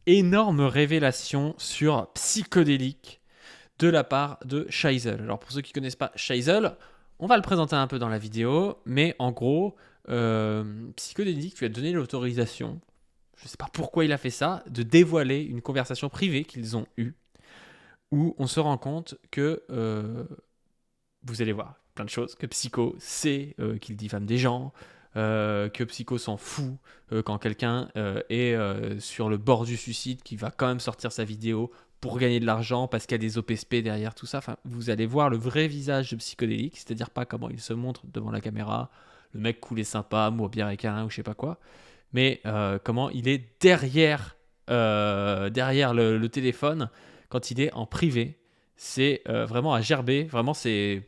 énorme révélation sur psychodélique de la part de Scheisel. Alors pour ceux qui ne connaissent pas Scheisel, on va le présenter un peu dans la vidéo, mais en gros, psychodélique lui a donné l'autorisation, je ne sais pas pourquoi il a fait ça, de dévoiler une conversation privée qu'ils ont eue, où on se rend compte que, vous allez voir plein de choses, que Psycho sait qu'il diffame des gens, que Psycho s'en fout quand quelqu'un est sur le bord du suicide, qu'il va quand même sortir sa vidéo pour gagner de l'argent parce qu'il y a des OPSP derrière tout ça. Enfin, vous allez voir le vrai visage de Psychodélique, c'est-à-dire pas comment il se montre devant la caméra, le mec cool et sympa, amour, bière et câlin ou je sais pas quoi, mais comment il est derrière, derrière le téléphone quand il est en privé. C'est vraiment à gerber, vraiment c'est...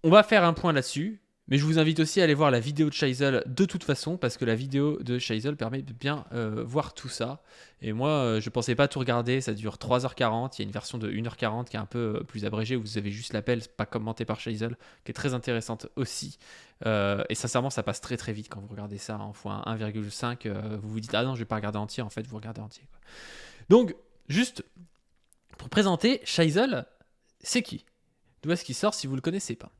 On va faire un point là-dessus, mais je vous invite aussi à aller voir la vidéo de Scheisel de toute façon, parce que la vidéo de Scheisel permet de bien voir tout ça. Et moi, je pensais pas tout regarder, ça dure 3h40, il y a une version de 1h40 qui est un peu plus abrégée, où vous avez juste l'appel, pas commenté par Scheisel, qui est très intéressante aussi. Et sincèrement, ça passe très très vite quand vous regardez ça en fois 1,5. Vous vous dites, ah non, je vais pas regarder entier, en fait, vous regardez entier, quoi. Donc, juste pour présenter, Scheisel, c'est qui? D'où est-ce qu'il sort si vous le connaissez pas?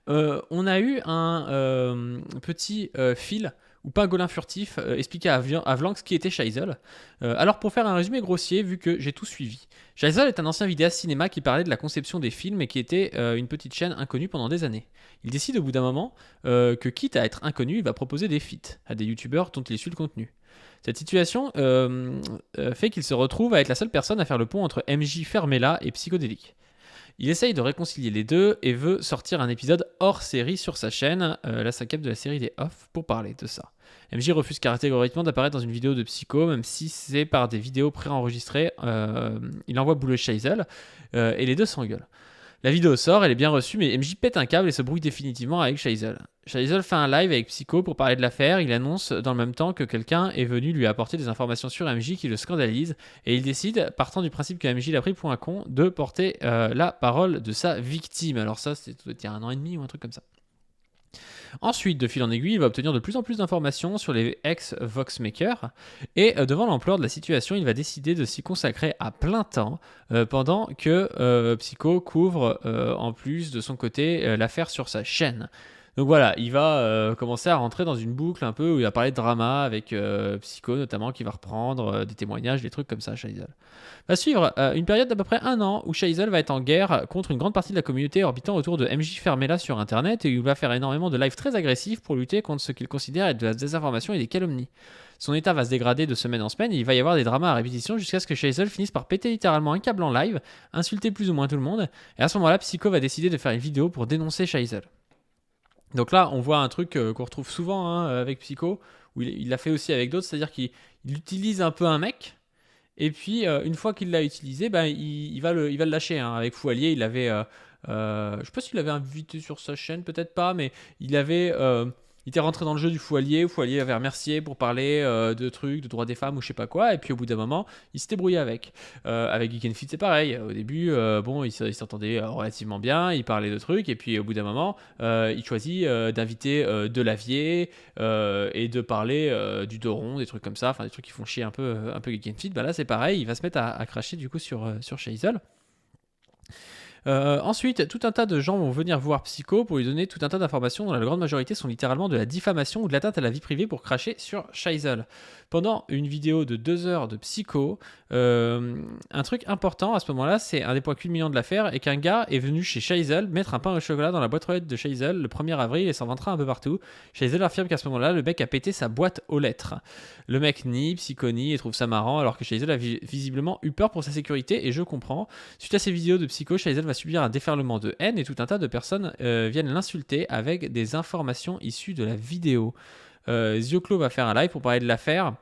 On a eu un petit fil ou pangolin furtif expliqué à Vlanx qui était Scheisel. Alors pour faire un résumé grossier, vu que j'ai tout suivi. Scheisel est un ancien vidéaste cinéma qui parlait de la conception des films et qui était une petite chaîne inconnue pendant des années. Il décide au bout d'un moment que quitte à être inconnu, il va proposer des feats à des youtubeurs dont il suit le contenu. Cette situation fait qu'il se retrouve à être la seule personne à faire le pont entre MJ Fermella et Psychodélique. Il essaye de réconcilier les deux et veut sortir un épisode hors série sur sa chaîne, la 5e de la série des Off, pour parler de ça. MJ refuse catégoriquement d'apparaître dans une vidéo de Psycho, même si c'est par des vidéos préenregistrées. Il envoie bouler Scheisel et les deux s'engueulent. La vidéo sort, elle est bien reçue, mais MJ pète un câble et se brouille définitivement avec Scheisel. Scheisel fait un live avec Psycho pour parler de l'affaire. Il annonce dans le même temps que quelqu'un est venu lui apporter des informations sur MJ qui le scandalise, et il décide, partant du principe que MJ l'a pris pour un con, de porter la parole de sa victime. Alors ça, c'était il y a 1 an et demi ou un truc comme ça. Ensuite, de fil en aiguille, il va obtenir de plus en plus d'informations sur les ex-Voxmakers, et devant l'ampleur de la situation, il va décider de s'y consacrer à plein temps, pendant que Psycho couvre en plus de son côté l'affaire sur sa chaîne. Donc voilà, il va commencer à rentrer dans une boucle un peu où il va parler de drama avec Psycho notamment, qui va reprendre des témoignages, des trucs comme ça, Scheisel. Va suivre une période d'à peu près 1 an où Scheisel va être en guerre contre une grande partie de la communauté orbitant autour de MJ Fermella sur internet, et il va faire énormément de lives très agressifs pour lutter contre ce qu'il considère être de la désinformation et des calomnies. Son état va se dégrader de semaine en semaine et il va y avoir des dramas à répétition jusqu'à ce que Scheisel finisse par péter littéralement un câble en live, insulter plus ou moins tout le monde, et à ce moment-là, Psycho va décider de faire une vidéo pour dénoncer Scheisel. Donc là, on voit un truc qu'on retrouve souvent avec Psycho, où il l'a fait aussi avec d'autres, c'est-à-dire qu'il utilise un peu un mec, et puis une fois qu'il l'a utilisé, ben, il va le lâcher. Avec Foualier, il avait... je sais pas s'il l'avait invité sur sa chaîne, peut-être pas, mais il avait... il était rentré dans le jeu du Foualier, où Foualier avait remercié pour parler de trucs, de droits des femmes ou je sais pas quoi, et puis au bout d'un moment, il s'était brouillé avec. Avec Geek and Fit, c'est pareil. Au début, bon, il s'entendait relativement bien, il parlait de trucs, et puis au bout d'un moment, il choisit d'inviter Delavier et de parler du Doron, des trucs comme ça, enfin des trucs qui font chier un peu Geek and Fit. Bah là, c'est pareil, il va se mettre à cracher du coup sur Scheisel. Ensuite, tout un tas de gens vont venir voir Psycho pour lui donner tout un tas d'informations dont la grande majorité sont littéralement de la diffamation ou de l'atteinte à la vie privée pour cracher sur Scheisel. Pendant une vidéo de 2 heures de Psycho, un truc important à ce moment-là, c'est un des points culminants de l'affaire, et qu'un gars est venu chez Scheisel mettre un pain au chocolat dans la boîte aux lettres de Scheisel le 1er avril et s'en vantera un peu partout. Scheisel affirme qu'à ce moment-là, le mec a pété sa boîte aux lettres. Le mec nie, Psycho nie et trouve ça marrant, alors que Scheisel a visiblement eu peur pour sa sécurité, et je comprends. Suite à ces vidéos de Psycho, Scheisel va subir un déferlement de haine et tout un tas de personnes viennent l'insulter avec des informations issues de la vidéo. Zioclo va faire un live pour parler de l'affaire.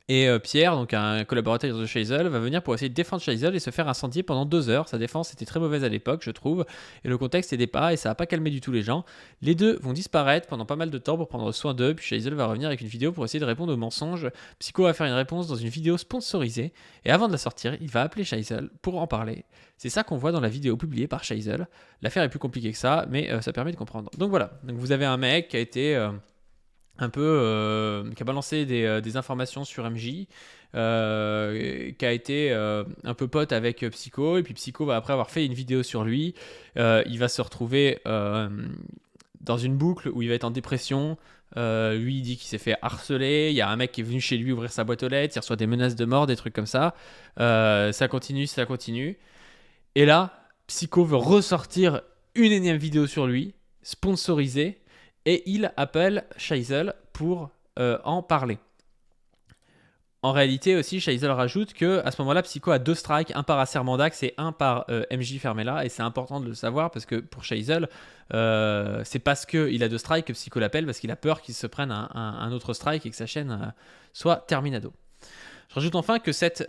Et Pierre, donc un collaborateur de Scheisel, va venir pour essayer de défendre Scheisel et se faire incendier pendant 2 heures. Sa défense était très mauvaise à l'époque, je trouve, et le contexte n'aidait pas, et ça n'a pas calmé du tout les gens. Les deux vont disparaître pendant pas mal de temps pour prendre soin d'eux, puis Scheisel va revenir avec une vidéo pour essayer de répondre aux mensonges. Psycho va faire une réponse dans une vidéo sponsorisée, et avant de la sortir, il va appeler Scheisel pour en parler. C'est ça qu'on voit dans la vidéo publiée par Scheisel. L'affaire est plus compliquée que ça, mais ça permet de comprendre. Donc voilà, donc vous avez un mec qui a été... qui a balancé des informations sur MJ, qui a été un peu pote avec Psycho, et puis Psycho va après avoir fait une vidéo sur lui, il va se retrouver dans une boucle où il va être en dépression. Lui il dit qu'il s'est fait harceler, il y a un mec qui est venu chez lui ouvrir sa boîte aux lettres, il reçoit des menaces de mort, des trucs comme ça. Ça continue, et là Psycho veut ressortir une énième vidéo sur lui, sponsorisée, et il appelle Shaisel pour en parler. En réalité aussi, Shaisel rajoute que à ce moment-là, Psycho a 2 strikes, un par Acermandax et un par MJ Fermella, et c'est important de le savoir parce que pour Shaisel, c'est parce qu'il a 2 strikes que Psycho l'appelle, parce qu'il a peur qu'il se prenne un autre strike et que sa chaîne soit terminado. Je rajoute enfin que cette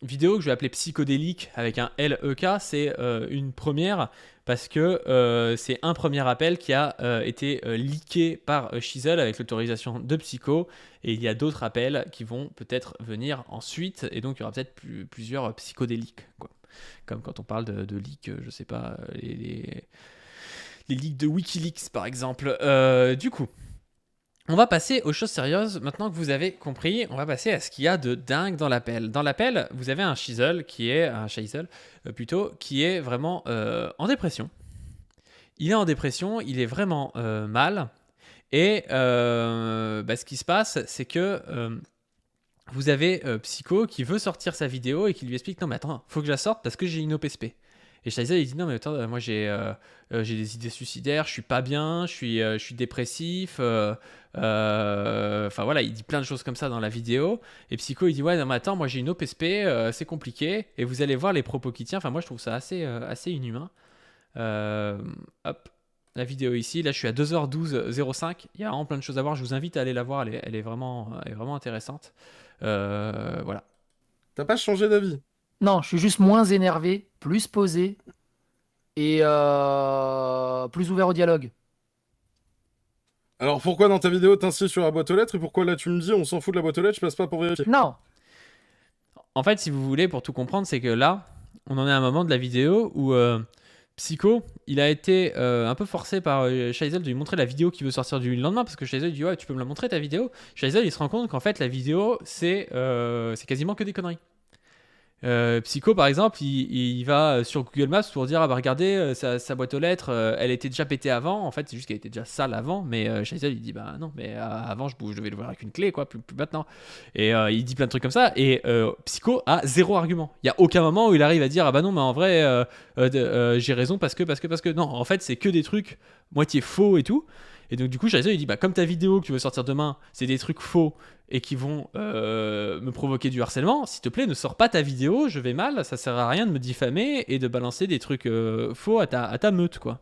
vidéo que je vais appeler psychodélique avec un LEK, c'est une première parce que c'est un premier appel qui a été leaké par Shaisel avec l'autorisation de Psycho, et il y a d'autres appels qui vont peut-être venir ensuite, et donc il y aura peut-être plusieurs psychodéliques, quoi. Comme quand on parle de leaks, je sais pas, les leaks de Wikileaks par exemple. Du coup, on va passer aux choses sérieuses. Maintenant que vous avez compris, on va passer à ce qu'il y a de dingue dans l'appel. Dans l'appel, vous avez un Shaisel qui est vraiment en dépression. Il est en dépression, il est vraiment mal. Et ce qui se passe, c'est que vous avez Psycho qui veut sortir sa vidéo et qui lui explique: non mais attends, faut que je la sorte parce que j'ai une OPSP. Et Shaisel il dit: non mais attends, moi j'ai des idées suicidaires, je suis pas bien, je suis dépressif. Enfin voilà, il dit plein de choses comme ça dans la vidéo. Et Psycho il dit: ouais non mais attends, moi j'ai une OPSP, c'est compliqué. Et vous allez voir les propos qu'il tient. Enfin moi je trouve ça assez inhumain. Hop, la vidéo ici. Là je suis à 2h12:05. Il y a vraiment plein de choses à voir. Je vous invite à aller la voir. Elle est vraiment intéressante. Voilà. T'as pas changé d'avis? Non, je suis juste moins énervé, plus posé et plus ouvert au dialogue. Alors pourquoi dans ta vidéo t'insistes sur la boîte aux lettres et pourquoi là tu me dis on s'en fout de la boîte aux lettres, je passe pas pour vérifier? Non, En fait, si vous voulez, pour tout comprendre, c'est que là, on en est à un moment de la vidéo où Psycho, il a été un peu forcé par Shaisel de lui montrer la vidéo qu'il veut sortir du lendemain, parce que Shaisel dit: ouais, tu peux me la montrer ta vidéo. Shaisel il se rend compte qu'en fait la vidéo c'est quasiment que des conneries. Psycho par exemple il va sur Google Maps pour dire: ah bah regardez, sa boîte aux lettres elle était déjà pétée avant. En fait c'est juste qu'elle était déjà sale avant, mais Shaisel il dit: bah non mais avant je devais l'ouvrir avec une clé, quoi, plus maintenant. Et il dit plein de trucs comme ça, et Psycho a zéro argument. Il y a aucun moment où il arrive à dire: ah bah non mais en vrai j'ai raison parce que non, en fait c'est que des trucs moitié faux et tout. Et donc du coup Shaisel il dit: bah comme ta vidéo que tu veux sortir demain c'est des trucs faux et qui vont me provoquer du harcèlement, s'il te plaît ne sors pas ta vidéo, je vais mal, ça sert à rien de me diffamer et de balancer des trucs faux à ta meute, quoi.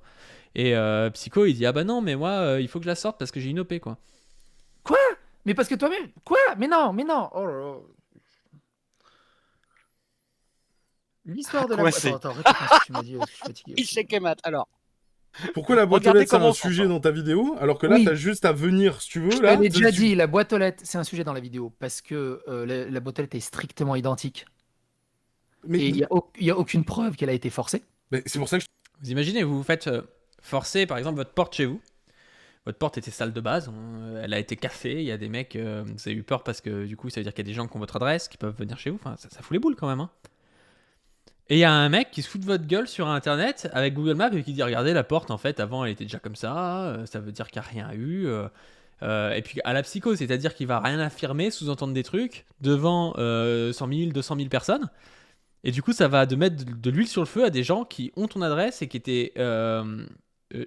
Et Psycho il dit: ah bah non mais moi il faut que je la sorte parce que j'ai une OP, quoi. quoi? Mais parce que toi-même, quoi? Mais non, Oh là là. L'histoire de la Quoi, boîte. c'est Attends, répète-moi ce que tu m'as dit, parce que je suis fatigué Il aussi. sait Kemat. Alors, Pourquoi la boîte aux regardez lettres c'est comment un on s'en sujet sort. dans ta vidéo alors que là Oui. t'as juste à venir si tu veux Je là l'ai déjà dit, la boîte aux lettres, c'est un sujet dans la vidéo, parce que la boîte aux lettres est strictement identique. Mais, Et il n'y a aucune preuve qu'elle a été forcée. mais c'est pour ça que Vous imaginez, vous vous faites forcer par exemple votre porte chez vous. Votre porte était sale de base, elle a été cassée, il y a des mecs, vous avez eu peur parce que du coup ça veut dire qu'il y a des gens qui ont votre adresse, qui peuvent venir chez vous, enfin ça fout les boules quand même, hein. Et il y a un mec qui se fout de votre gueule sur internet avec Google Maps et qui dit: regardez la porte en fait avant elle était déjà comme ça veut dire qu'il n'y a rien eu. Et puis à la psycho, c'est-à-dire qu'il va rien affirmer, sous-entendre des trucs devant 100 000, 200 000 personnes. Et du coup ça va de mettre de l'huile sur le feu à des gens qui ont ton adresse et qui étaient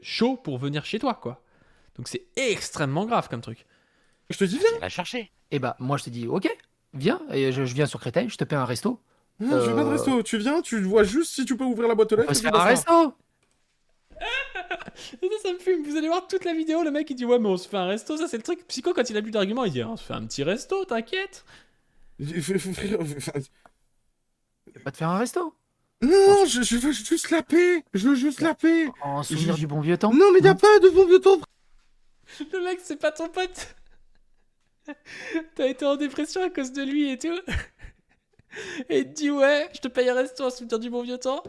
chauds pour venir chez toi, quoi. Donc c'est extrêmement grave comme truc. je te dis viens. Il va chercher. Et bah, moi je te dis, ok, viens, et je viens sur Créteil, je te paie un resto. Non, je veux pas de resto, tu viens, tu vois juste si tu peux ouvrir la boîte aux On lettres. peut se et puis faire un basta. resto. Ça me fume. Vous allez voir toute la vidéo, le mec il dit: ouais mais on se fait un resto. Ça c'est le truc. Psycho, quand il a plus d'arguments, il dit: on se fait un petit resto, t'inquiète. Pas te faire un resto. Non, je veux juste la paix. Je veux juste la paix. En souvenir du bon vieux temps. Non mais y a pas de bon vieux temps. Le mec c'est pas ton pote. T'as été en dépression à cause de lui et tout. Et il te dit: ouais, je te paye un resto en souvenir du bon vieux temps.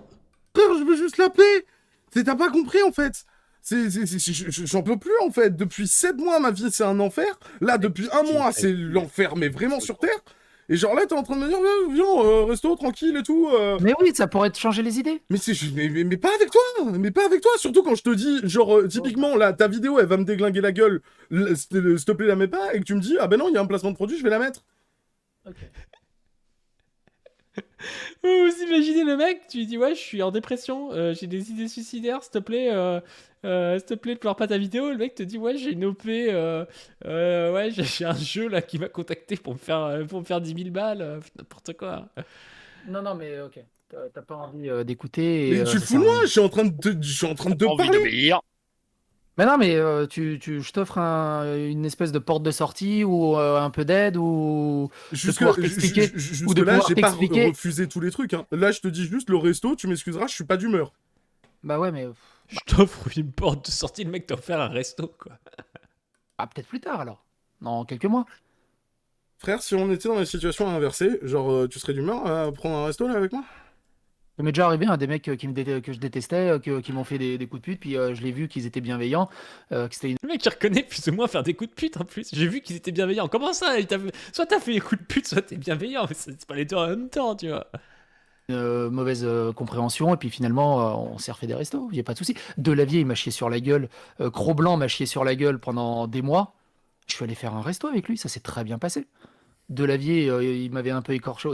Frère, je veux juste la paix. T'as pas compris en fait. J'en peux plus en fait. Depuis 7 mois, ma vie c'est un enfer. Là, depuis un mois, c'est l'enfer, mais vraiment sur Terre. Et genre là, t'es en train de me dire, viens, resto tranquille et tout. Mais oui, ça pourrait te changer les idées. Mais pas avec toi, mais pas avec toi. Surtout quand je te dis, genre, typiquement, là, ta vidéo, elle va me déglinguer la gueule. S'il te plaît, la mets pas. Et que tu me dis, ah ben non, il y a un placement de produit, je vais la mettre. Vous imaginez le mec, tu lui dis ouais, je suis en dépression, j'ai des idées suicidaires, s'il te plaît, pleure pas ta vidéo. Le mec te dit ouais, j'ai une OP, ouais, j'ai un jeu là qui m'a contacté pour me faire 10 000 balles, n'importe quoi. Non, mais ok. T'as pas envie d'écouter. Mais tu te fous de moi, je suis en train de te parler. d'obéir. Mais non, mais je t'offre une espèce de porte de sortie ou un peu d'aide ou pouvoir t'expliquer. Ou de là, pouvoir j'ai pas t'expliquer. refusé tous les trucs. Hein. Là, je te dis juste, le resto, tu m'excuseras, je suis pas d'humeur. Bah ouais, mais Je t'offre une porte de sortie, le mec t'a offert un resto quoi. peut-être plus tard alors. Dans quelques mois. Frère, si on était dans la situation inversée, genre, tu serais d'humeur à prendre un resto là avec moi? Ça m'est déjà arrivé, des mecs que je détestais, qui m'ont fait des coups de pute, puis je l'ai vu qu'ils étaient bienveillants, que c'était Le mec il reconnaît plus ou moins faire des coups de pute en plus. J'ai vu qu'ils étaient bienveillants. Comment ça soit t'as fait des coups de pute, soit t'es bienveillant. Mais c'est pas les deux en même temps, tu vois. une mauvaise compréhension, et puis finalement, on s'est refait des restos, il n'y a pas de souci. Delavier, il m'a chié sur la gueule, Cro-Blanc m'a chié sur la gueule pendant des mois. Je suis allé faire un resto avec lui, ça s'est très bien passé. Delavier, il m'avait un peu écorché,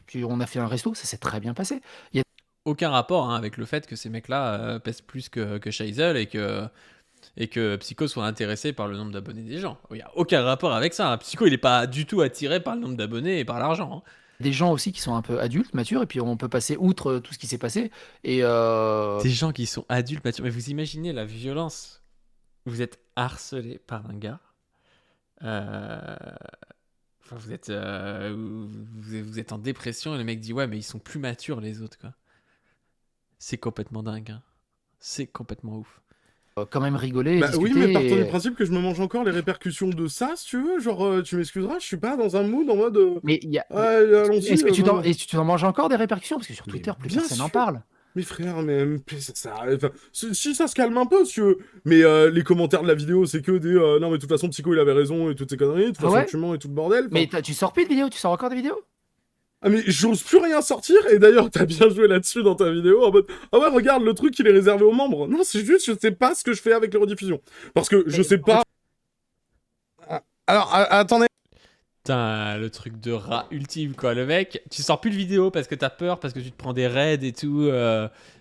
puis on a fait un resto, ça s'est très bien passé. Il y a Aucun rapport hein, avec le fait que ces mecs-là pèsent plus que Shaisel et que Psycho soit intéressé par le nombre d'abonnés des gens. Il n'y a aucun rapport avec ça. Hein. Psycho, il n'est pas du tout attiré par le nombre d'abonnés et par l'argent. Hein. des gens aussi qui sont un peu adultes, matures, et puis on peut passer outre tout ce qui s'est passé. Et Des gens qui sont adultes, matures. Mais vous imaginez la violence. Vous êtes harcelé par un gars. Enfin, vous êtes en dépression et le mec dit ouais, mais ils sont plus matures les autres, quoi. C'est complètement dingue. Hein. C'est complètement ouf. quand même rigoler, Bah oui, discuter. mais partons du principe que je me mange encore les répercussions de ça, si tu veux. Genre, tu m'excuseras, je suis pas dans un mood en mode. Mais il y a... Ouais, allons-y. Est-ce que tu t'en manges encore des répercussions? Parce que sur Twitter, plus bien personne n'en sûr. parle. Mais frère, mais enfin, si ça se calme un peu, si tu veux. Mais les commentaires de la vidéo, c'est que des non, mais de toute façon, Psycho il avait raison et toutes ces conneries. De toute façon, ouais tu mens et tout le bordel. Mais tu sors plus de vidéos? Tu sors encore des vidéos? Ah, mais j'ose plus rien sortir. Et d'ailleurs, t'as bien joué là-dessus dans ta vidéo en mode ah ouais, regarde, le truc il est réservé aux membres. Non, c'est juste, je sais pas ce que je fais avec les rediffusions. Parce que je sais pas. Alors, attendez. Putain, le truc de rat ultime, quoi. Le mec, tu sors plus de vidéo parce que t'as peur, parce que tu te prends des raids et tout.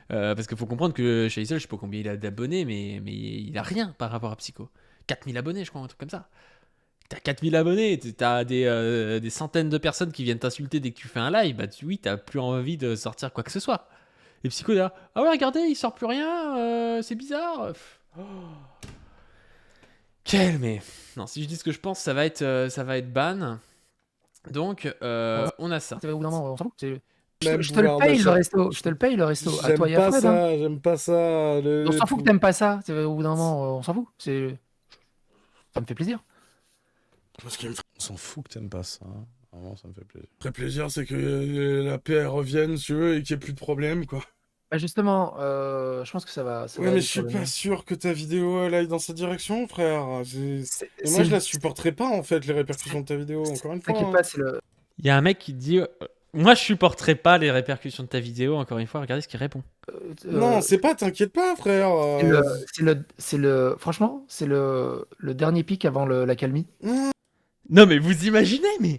Parce qu'il faut comprendre que Shaisel, je sais pas combien il a d'abonnés, mais il a rien par rapport à Psycho. 4000 abonnés, je crois, un truc comme ça. T'as 4000 abonnés, t'as des centaines de personnes qui viennent t'insulter dès que tu fais un live. Bah, oui, t'as plus envie de sortir quoi que ce soit. Et Psycho, là, ah ouais, regardez, il sort plus rien, c'est bizarre. Oh. Quel, mais. Non, si je dis ce que je pense, ça va être ban. Donc, on a ça. Au bout d'un moment, on s'en fout. Même Je te le pouvoir paye le d'achat. resto. Je te le paye le resto. À J'aime toi et à pas Fred. Hein. ça, j'aime pas ça. On s'en fout que t'aimes pas ça. Au bout d'un moment, on s'en fout. Ça me fait plaisir. Parce qu'il me On s'en fout que t'aimes pas ça. Hein. Vraiment, ça me fait plaisir. ferait plaisir, c'est que la paix elle revienne, si tu veux, et qu'il n'y ait plus de problème, quoi. Bah justement, je pense que ça va. Ouais, mais je suis pas sûr que ta vidéo elle aille dans cette direction, frère. Et moi, je la supporterai pas, en fait, les répercussions de ta vidéo, encore une fois. T'inquiète pas, c'est le. Il y a un mec qui dit moi, je supporterai pas les répercussions de ta vidéo. Encore une fois, regardez ce qu'il répond. Non, c'est pas, t'inquiète pas, frère. Franchement, c'est le dernier pic avant l'accalmie. Non, mais vous imaginez, mais.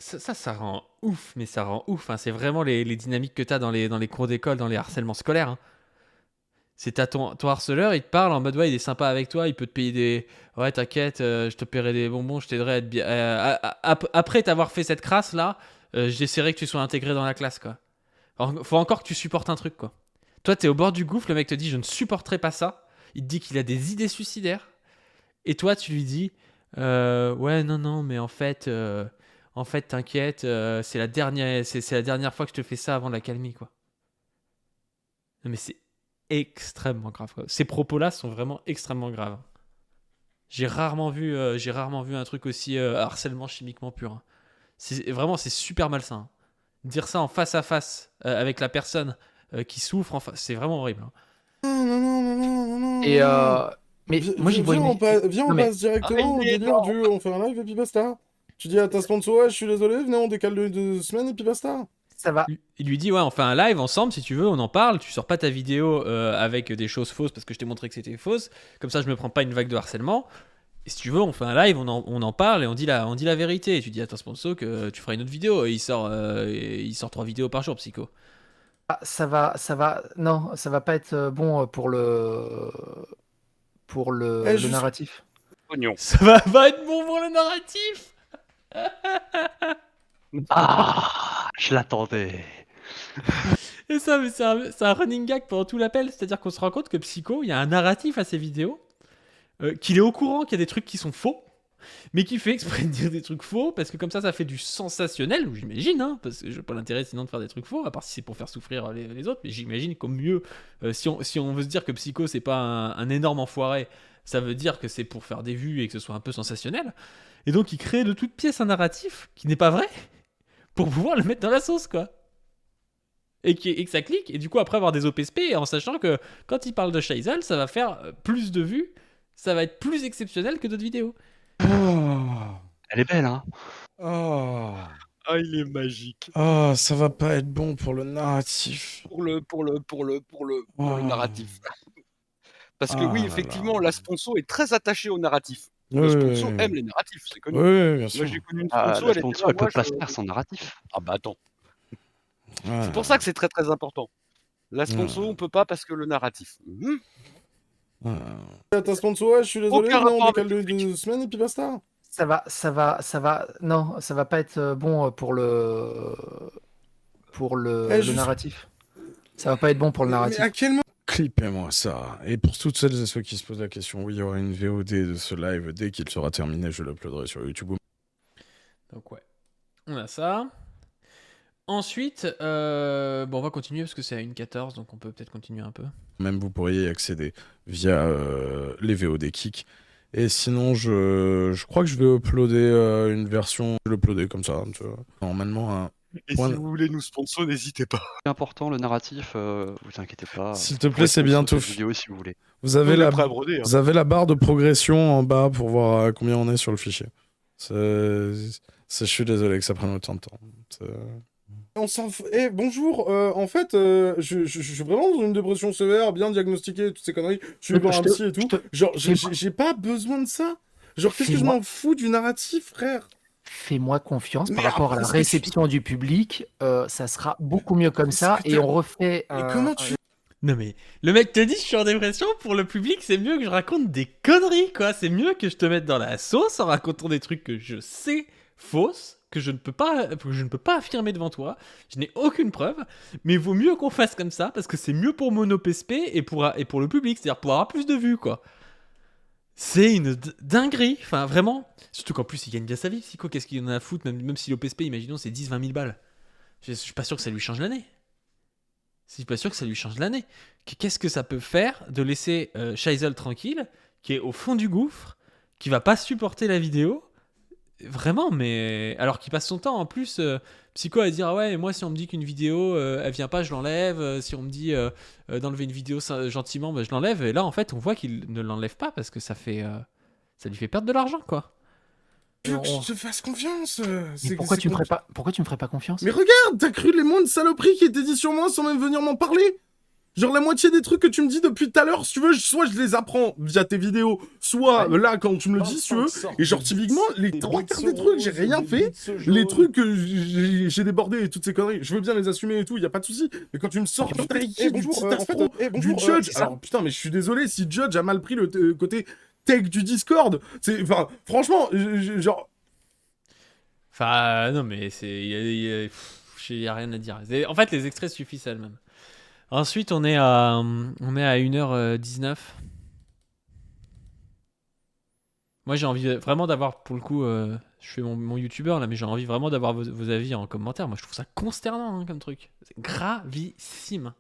Ça rend ouf, mais ça rend ouf. Hein. C'est vraiment les dynamiques que t'as dans les cours d'école, dans les harcèlements scolaires. Hein. C'est ton harceleur, il te parle en mode ouais, il est sympa avec toi, il peut te payer des. Ouais, t'inquiète, je te paierai des bonbons, je t'aiderai à être bien. Après t'avoir fait cette crasse là, j'essaierai que tu sois intégré dans la classe, quoi. Alors, faut encore que tu supportes un truc, quoi. Toi, t'es au bord du gouffre, le mec te dit je ne supporterai pas ça. Il te dit qu'il a des idées suicidaires. Et toi, tu lui dis ouais, non, mais en fait, t'inquiète, c'est la dernière fois que je te fais ça avant de la calmie, quoi. Non, mais c'est extrêmement grave, quoi. Ces propos-là sont vraiment extrêmement graves. J'ai rarement vu un truc aussi harcèlement chimiquement pur. Hein. C'est super malsain. Hein. Dire ça en face à face avec la personne qui souffre. Enfin, c'est vraiment horrible. Hein. Non. Et mais moi j'y vois Viens, une. viens, Non, on mais passe directement au mais délire du on fait un live et puis basta. Tu dis à ta sponsor, ouais, je suis désolé, venez, on décale de 2 semaines et puis basta. ça va. Il lui dit ouais, on fait un live ensemble si tu veux, on en parle. Tu sors pas ta vidéo avec des choses fausses parce que je t'ai montré que c'était fausse. Comme ça, je me prends pas une vague de harcèlement. Et si tu veux, on fait un live, on en parle et on dit la vérité. Et tu dis à ton sponsor que tu feras une autre vidéo. Et il sort 3 vidéos par jour, Psycho. Ah, non, ça va pas être bon pour le Juste- narratif. Pognon. Ça va pas être bon pour le narratif. Ah, je l'attendais. Et ça, mais c'est un running gag pendant tout l'appel. C'est-à-dire qu'on se rend compte que Psycho, il y a un narratif à ses vidéos, qu'il est au courant qu'il y a des trucs qui sont faux, mais qui fait exprès de dire des trucs faux, parce que comme ça fait du sensationnel, ou j'imagine, hein, parce que j'ai pas l'intérêt sinon de faire des trucs faux, à part si c'est pour faire souffrir les autres, mais j'imagine qu'au mieux, si on veut se dire que Psycho, c'est pas un énorme enfoiré, ça veut dire que c'est pour faire des vues et que ce soit un peu sensationnel. Et donc, il crée de toutes pièces un narratif qui n'est pas vrai, pour pouvoir le mettre dans la sauce, quoi. Et que ça clique, et du coup après avoir des OPSP, en sachant que quand il parle de Shaisal, ça va faire plus de vues, ça va être plus exceptionnel que d'autres vidéos. Elle est belle, hein. Ah, il est magique. Ça va pas être bon pour le narratif. Pour le narratif. Parce que Ah oui, là effectivement, là. la sponsor est très attachée au narratif. Oui, Le oui, sponsor oui. aime les narratifs, c'est connu. Oui, bien sûr. Moi, j'ai connu une Ah, sponsor, la elle était sponsor, là, elle peut moi, pas je- se faire sans narratif. Ah bah attends. Ouais. C'est pour ça que c'est très très important. La sponsor, on peut pas parce que le narratif. Ouais. À ta sponsor, ouais, je suis désolé, Aucun venez, on rapport décale de avec le 2 semaines et puis basta. Non, ça va pas être bon pour le Juste- narratif. Ça va pas être bon pour le Mais narratif. à quel moment Clippez-moi ça. Et pour toutes celles et ceux qui se posent la question, oui, il y aura une VOD de ce live. Dès qu'il sera terminé, je l'uploaderai sur YouTube. Donc ouais, on a ça. Ensuite, on va continuer parce que c'est à 1h14, donc on peut peut-être continuer un peu. Même vous pourriez y accéder via les VOD Kick. Et sinon, je crois que je vais uploader une version. Je vais l'uploader comme ça. Tu vois. Normalement, Et Point- si vous voulez nous sponsor, n'hésitez pas. C'est important, le narratif, vous inquiétez pas. s'il te Vous plaît, pourrez c'est sponsor bientôt. cette vidéo si vous voulez. Vous avez la. prêt à broder. Hein. Vous avez la barre de progression en bas pour voir combien on est sur le fichier. Je suis désolé que ça prenne autant de temps. on s'en fout. Eh, bonjour, en fait, je suis vraiment dans une dépression sévère, bien diagnostiquée, toutes ces conneries. Je suis Mais voir je un te- psy et tout. je te- Genre, j'ai- j'ai pas besoin de ça. Genre, qu'est-ce que je Fais-moi- m'en fous du narratif, frère? Fais-moi confiance Mais par rapport à la après, ce que réception du public. Ça sera beaucoup mieux comme ça. que Et t'as- on refait. Mais comment tu... Non mais, le mec te dit je suis en dépression, pour le public c'est mieux que je raconte des conneries quoi, c'est mieux que je te mette dans la sauce en racontant des trucs que je sais fausses, que je ne peux pas affirmer devant toi, je n'ai aucune preuve, mais vaut mieux qu'on fasse comme ça parce que c'est mieux pour MonoPSP et pour le public, c'est-à-dire pour avoir plus de vues quoi. C'est une dinguerie, enfin vraiment, surtout qu'en plus il gagne bien sa vie, Psycho, qu'est-ce qu'il en a à foutre, même si l'OPSP imaginons c'est 10-20 000 balles, je suis pas sûr que ça lui change l'année. Je suis pas sûr que ça lui change l'année. Qu'est-ce que ça peut faire de laisser Shaisal tranquille, qui est au fond du gouffre, qui va pas supporter la vidéo, vraiment, mais alors qu'il passe son temps en plus, Psycho à dire ah ouais, moi si on me dit qu'une vidéo elle vient pas, je l'enlève. Si on me dit d'enlever une vidéo gentiment, bah, je l'enlève. Et là en fait, on voit qu'il ne l'enlève pas parce que ça lui fait perdre de l'argent quoi. Tu veux que je te fasse confiance? Mais pourquoi tu me ferais pas confiance? Mais regarde, t'as cru les mots de saloperie qui étaient dit sur moi sans même venir m'en parler? Genre la moitié des trucs que tu me dis depuis tout à l'heure, si tu veux, soit je les apprends via tes vidéos, soit là quand tu me le dis, si tu veux. Et genre typiquement, les trois quarts des trucs, j'ai rien fait. Les trucs que j'ai débordé et toutes ces conneries, je veux bien les assumer et tout, y a pas de souci. Mais quand tu me sors du du Judge, alors putain, mais je suis désolé si Judge a mal pris le côté tech du Discord. Enfin, franchement, genre. Enfin, non, mais il y a rien à dire. En fait, les extraits suffisent à eux-mêmes. Ensuite, on est à 1h19. Moi, j'ai envie vraiment d'avoir, pour le coup, je fais mon youtubeur là, mais j'ai envie vraiment d'avoir vos avis en commentaire. Moi, je trouve ça consternant hein, comme truc. C'est gravissime.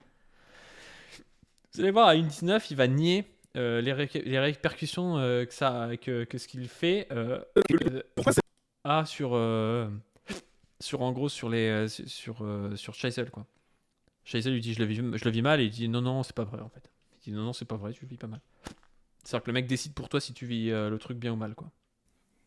Vous allez voir, à 1h19, il va nier les répercussions que ce qu'il fait sur en gros sur Shaisal quoi. Shaisel lui dit je le vis mal et il dit non, c'est pas vrai en fait. Il dit non, c'est pas vrai, tu le vis pas mal. C'est-à-dire que le mec décide pour toi si tu vis le truc bien ou mal, quoi.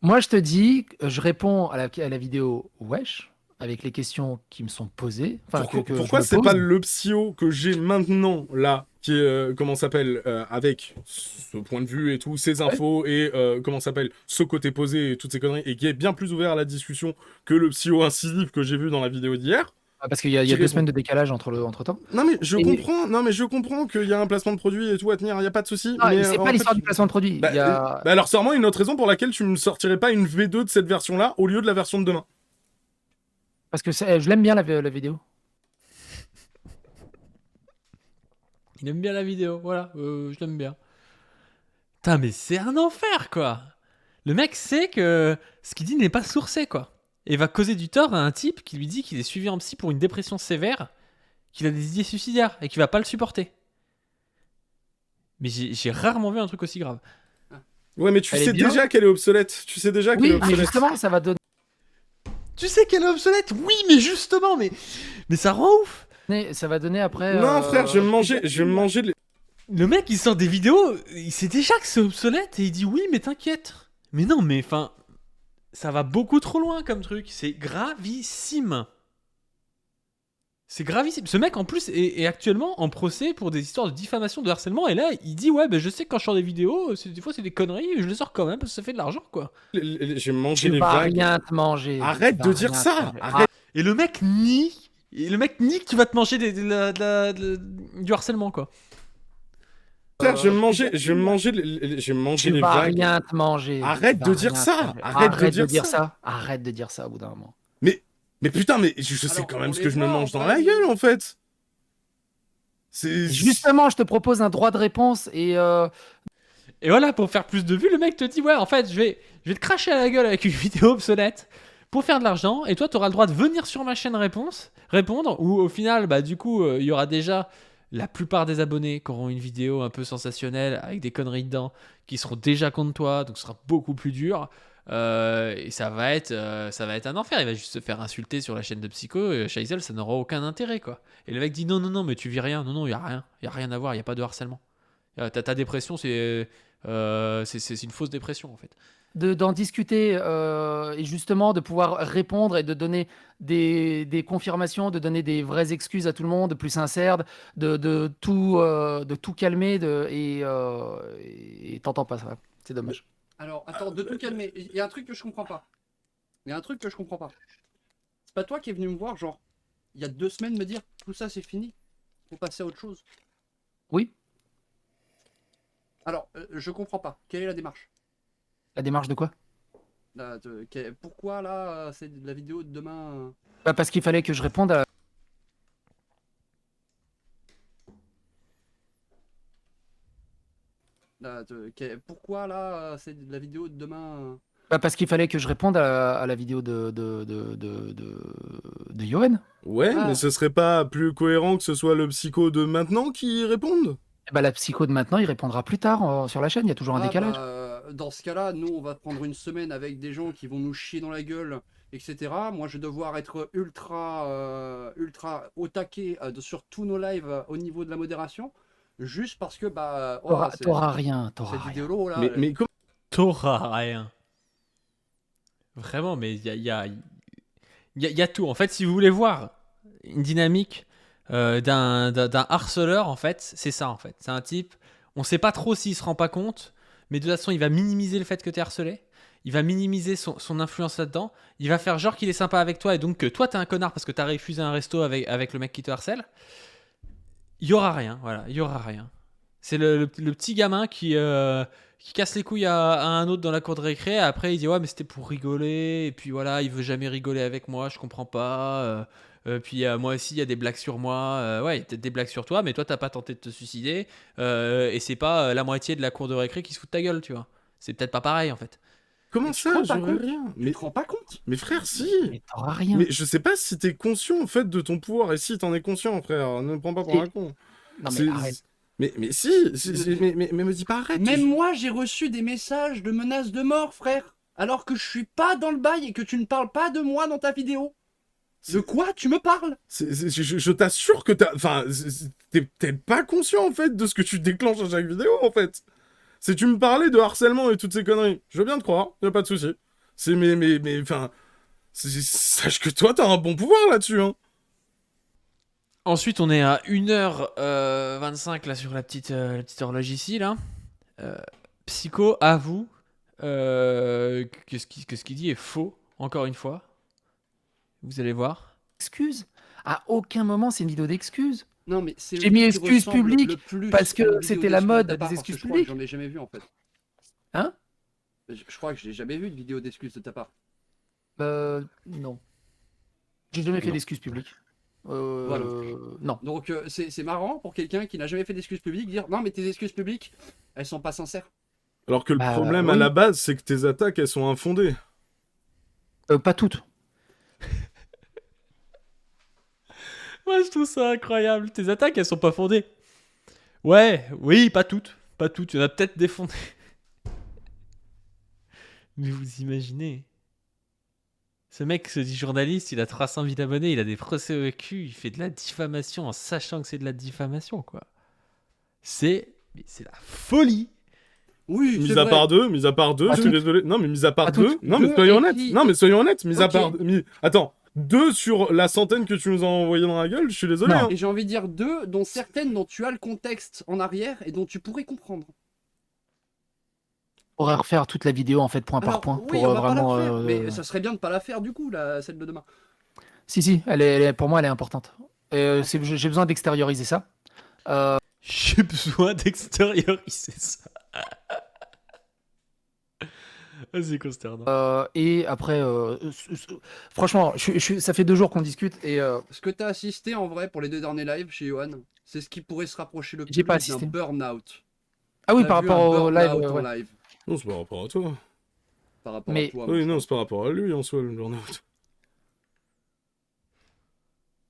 Moi, je te dis, je réponds à la vidéo wesh avec les questions qui me sont posées. Enfin, Pourquoi je me c'est pose. pas le psyo que j'ai maintenant, là, qui est, comment s'appelle, avec ce point de vue et tout, ces infos, et comment s'appelle, ce côté posé et toutes ces conneries, et qui est bien plus ouvert à la discussion que le psyo incisif que j'ai vu dans la vidéo d'hier. Parce qu'il y a Qui 2 répond. semaines de décalage entre temps. Non mais je Et- comprends, qu'il y a un placement de produit et tout à tenir, il y a pas de souci. Ah, mais c'est en pas fait, l'histoire du placement de produit. Bah, Il y a... bah alors sors-moi une autre raison pour laquelle tu me sortirais pas une V2 de cette version-là au lieu de la version de demain. Parce que je l'aime bien la vidéo. Il aime bien la vidéo, voilà, je l'aime bien. Putain, mais c'est un enfer, quoi. Le mec sait que ce qu'il dit n'est pas sourcé, quoi. Et va causer du tort à un type qui lui dit qu'il est suivi en psy pour une dépression sévère, qu'il a des idées suicidaires et qu'il va pas le supporter. Mais j'ai rarement vu un truc aussi grave. Ouais mais tu Elle est sais bien. déjà qu'elle est obsolète. Tu sais déjà qu'elle est Oui, mais obsolète. justement, ça va donner. Tu sais qu'elle est obsolète? Oui, mais justement, mais ça rend ouf. Ça va donner après. Non frère, je vais me manger les... Le mec, il sort des vidéos, il sait déjà que c'est obsolète et il dit oui, mais t'inquiète. Mais non, mais enfin, ça va beaucoup trop loin comme truc. C'est gravissime. C'est gravissime. Ce mec, en plus, est actuellement en procès pour des histoires de diffamation, de harcèlement. Et là, il dit ouais, ben je sais que quand je sors des vidéos, des fois c'est des conneries, je les sors quand même parce que ça fait de l'argent, quoi. Je vais me manger Tu les vas vagues. rien te manger. Arrête Tu de vas dire rien ça. te manger. Arrête. Et le mec nie. Et le mec nie que tu vas te manger du harcèlement, quoi. Frère, je vais me manger Tu les vas vagues. rien te manger. Arrête Tu de vas dire rien ça. te manger. Arrête de dire ça. Arrête de dire ça au bout d'un moment. Mais putain, mais je sais Alors, quand même on ce les que je me voit, mange dans enfin, la gueule en fait. C'est Justement, je te propose un droit de réponse et Et voilà, pour faire plus de vues, le mec te dit ouais, en fait, je vais te cracher à la gueule avec une vidéo obsolète pour faire de l'argent. Et toi, tu auras le droit de venir sur ma chaîne répondre. Ou au final, bah du coup, il y aura déjà la plupart des abonnés qui auront une vidéo un peu sensationnelle avec des conneries dedans, qui seront déjà contre toi, donc ce sera beaucoup plus dur. Et ça va être un enfer. Il va juste se faire insulter sur la chaîne de Psycho. Et Shaisel, ça n'aura aucun intérêt, quoi. Et le mec dit non, mais tu vis rien. Non, il y a rien à voir. Il y a pas de harcèlement. Ta dépression, c'est une fausse dépression, en fait. d'en discuter et justement de pouvoir répondre et de donner des confirmations, de donner des vraies excuses à tout le monde, plus sincères, de tout calmer et t'entends pas ça. C'est dommage. Alors, attends, de tout calmer. Il y a un truc que je comprends pas. C'est pas toi qui es venu me voir, genre, il y a 2 semaines, me dire tout ça c'est fini, faut passer à autre chose. Oui, Alors, je comprends pas. Quelle est la démarche? la démarche de quoi? Pourquoi là, c'est de la vidéo de demain? Bah, parce qu'il fallait que je réponde à... Pourquoi là, c'est de la vidéo de demain? Bah, parce qu'il fallait que je réponde à la vidéo de Yoann. Ouais, Ah. mais ce serait pas plus cohérent que ce soit le psycho de maintenant qui réponde? Et bah, la psycho de maintenant, il répondra plus tard sur la chaîne, il y a toujours un décalage. Dans ce cas-là, nous, on va prendre une semaine avec des gens qui vont nous chier dans la gueule, etc. Moi, je vais devoir être ultra au taquet sur tous nos lives au niveau de la modération, juste parce que T'auras rien, cette t'auras rien. vidéo là. Mais comment... T'auras rien. Vraiment, mais il y a tout. En fait, si vous voulez voir une dynamique d'un harceleur, en fait, c'est ça, en fait. C'est un type, on sait pas trop s'il se rend pas compte, mais de toute façon, il va minimiser le fait que t'es harcelé. Il va minimiser son influence là-dedans. Il va faire genre qu'il est sympa avec toi et donc que toi, t'es un connard parce que t'as refusé un resto avec le mec qui te harcèle. Il y aura rien, voilà, il y aura rien. C'est le petit gamin qui casse les couilles à un autre dans la cour de récré. Après, il dit ouais, mais c'était pour rigoler. Et puis voilà, il veut jamais rigoler avec moi. Je comprends pas. Puis moi aussi, il y a des blagues sur moi. Ouais, il y a peut-être des blagues sur toi, mais toi, t'as pas tenté de te suicider. Et c'est pas la moitié de la cour de récré qui se fout de ta gueule, tu vois. C'est peut-être pas pareil, en fait. Comment Mais tu te ça, rends pas j'aurais compte rien? Tu te rends pas compte? Mais frère, si! Mais t'auras rien. Mais je sais pas si t'es conscient en fait de ton pouvoir, et si t'en es conscient, frère, ne me prends pas pour Et- un con. Non, mais C'est- arrête. Mais si, mais me dis pas arrête. Même moi, j'ai reçu des messages de menaces de mort, frère. Alors que je suis pas dans le bail et que tu ne parles pas de moi dans ta vidéo. De quoi tu me parles? Je t'assure que t'es peut-être pas conscient, en fait, de ce que tu déclenches à chaque vidéo, en fait. Si tu me parlais de harcèlement et toutes ces conneries, je veux bien te croire, y a pas de souci. Sache que toi, t'as un bon pouvoir là-dessus, hein. Ensuite, on est à 1h25 là sur la petite horloge ici là. Psycho avoue que ce qu'il dit est faux, encore une fois. Vous allez voir. Excuse. À aucun moment, c'est une vidéo d'excuses. Non, mais c'est J'ai le mis truc qui excuses ressemble publiques le plus parce que à une vidéo c'était la d'excuses mode de ta part, des parce que excuses je crois que publiques. j'en ai jamais vu en fait. Hein? Je crois que je n'ai jamais vu de vidéo d'excuses de ta part. Non. J'ai jamais fait Non. d'excuses publiques. Voilà. Non. Donc c'est marrant pour quelqu'un qui n'a jamais fait d'excuses publiques dire non mais tes excuses publiques elles sont pas sincères. Alors que le Bah, problème à oui. la base, c'est que tes attaques, elles sont infondées. Pas toutes. Ouais, je trouve ça incroyable. Tes attaques, elles sont pas fondées. Ouais, oui, pas toutes. Pas toutes. Il y en a peut-être des fondées. Mais vous imaginez. Ce mec se dit journaliste, il a 300 000 abonnés, il a des procès au cul, il fait de la diffamation en sachant que c'est de la diffamation, quoi. C'est la folie. Oui, c'est Mis vrai. à part deux, Pas je suis toutes. désolé. Non, mais mis à part Pas deux. toutes. Non, mais Deux soyons honnêtes. écrits. Non, mais soyons honnêtes. Mis à Ok. part. Attends, 2 sur la centaine que tu nous as envoyé dans la gueule, je suis désolé. Non. Hein. Et j'ai envie de dire deux dont certaines dont tu as le contexte en arrière et dont tu pourrais comprendre. On pourrait refaire toute la vidéo en fait point par Alors, point oui, pour on va vraiment. pas la faire, mais ça serait bien de pas la faire du coup, celle de demain. Si, pour moi, elle est importante. J'ai besoin d'extérioriser ça. J'ai besoin d'extérioriser ça. Ah, c'est consternant. Et après, franchement, ça fait 2 jours qu'on discute et Ce que tu as assisté en vrai pour les 2 derniers lives chez Johan, c'est ce qui pourrait se rapprocher le J'ai plus pas d'un assisté. burn-out. ah oui, T'as par vu rapport un au live. burn-out en Ouais. live Non, c'est par rapport à toi. par rapport Mais- à toi. Oui, moi, non, je c'est par rapport à lui en soi, le burn-out.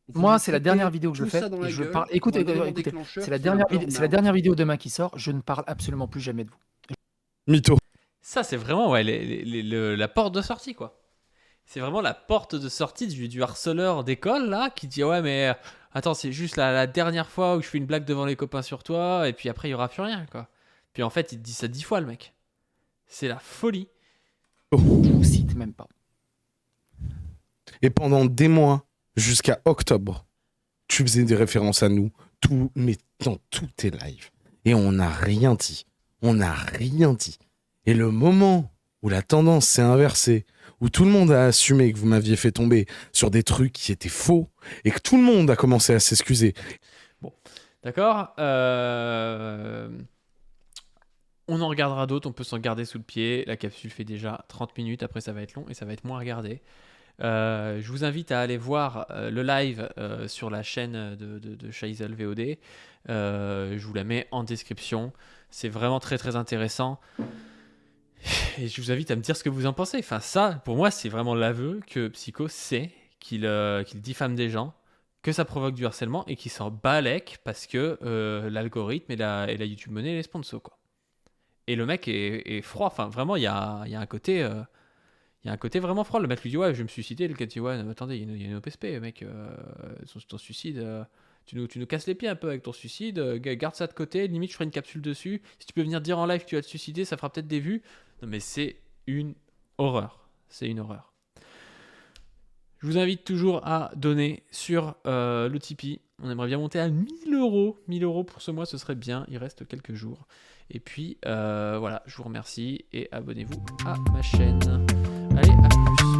Vous Moi, vous c'est la foutez dernière vidéo que je tout fais ça dans et la je gueule parle. pour Écoutez, un élément écoutez, déclencheur c'est la qui est un burn-out. dernière vidéo demain qui sort. Je ne parle absolument plus jamais de vous. Mytho. Ça, c'est vraiment ouais, la porte de sortie, quoi. C'est vraiment la porte de sortie du harceleur d'école, là, qui dit ouais, mais attends, c'est juste la dernière fois où je fais une blague devant les copains sur toi, et puis après, il n'y aura plus rien, quoi. Puis en fait, il te dit ça 10 fois, le mec. C'est la folie. Je vous cite même pas. Et pendant des mois, jusqu'à octobre, tu faisais des références à nous, mais dans tous tes lives. Et on n'a rien dit. On n'a rien dit. Et le moment où la tendance s'est inversée, où tout le monde a assumé que vous m'aviez fait tomber sur des trucs qui étaient faux, et que tout le monde a commencé à s'excuser. D'accord. On en regardera d'autres, on peut s'en garder sous le pied. La capsule fait déjà 30 minutes, après ça va être long et ça va être moins regardé. Je vous invite à aller voir le live sur la chaîne de Shaisel VOD. Je vous la mets en description. C'est vraiment très très intéressant. Et je vous invite à me dire ce que vous en pensez. Enfin, ça, pour moi, c'est vraiment l'aveu que Psycho sait qu'il diffame des gens, que ça provoque du harcèlement et qu'il s'en balèque parce que l'algorithme et la YouTube Money les sponsors, quoi. Et le mec est froid. Enfin, vraiment, il y a un côté... Il y a un côté vraiment froid. Le mec lui dit ouais, je vais me suicider. Le gars dit ouais, attendez, il y a une OPSP, mec. Ton suicide, tu nous casses les pieds un peu avec ton suicide. Garde ça de côté. Limite, je ferai une capsule dessus. Si tu peux venir dire en live que tu vas te suicider, ça fera peut-être des vues. Non, mais c'est une horreur. C'est une horreur. Je vous invite toujours à donner sur le Tipeee. On aimerait bien monter à 1000 euros. 1000 euros pour ce mois, ce serait bien. Il reste quelques jours. Et puis, voilà, je vous remercie et abonnez-vous à ma chaîne. Allez, à plus.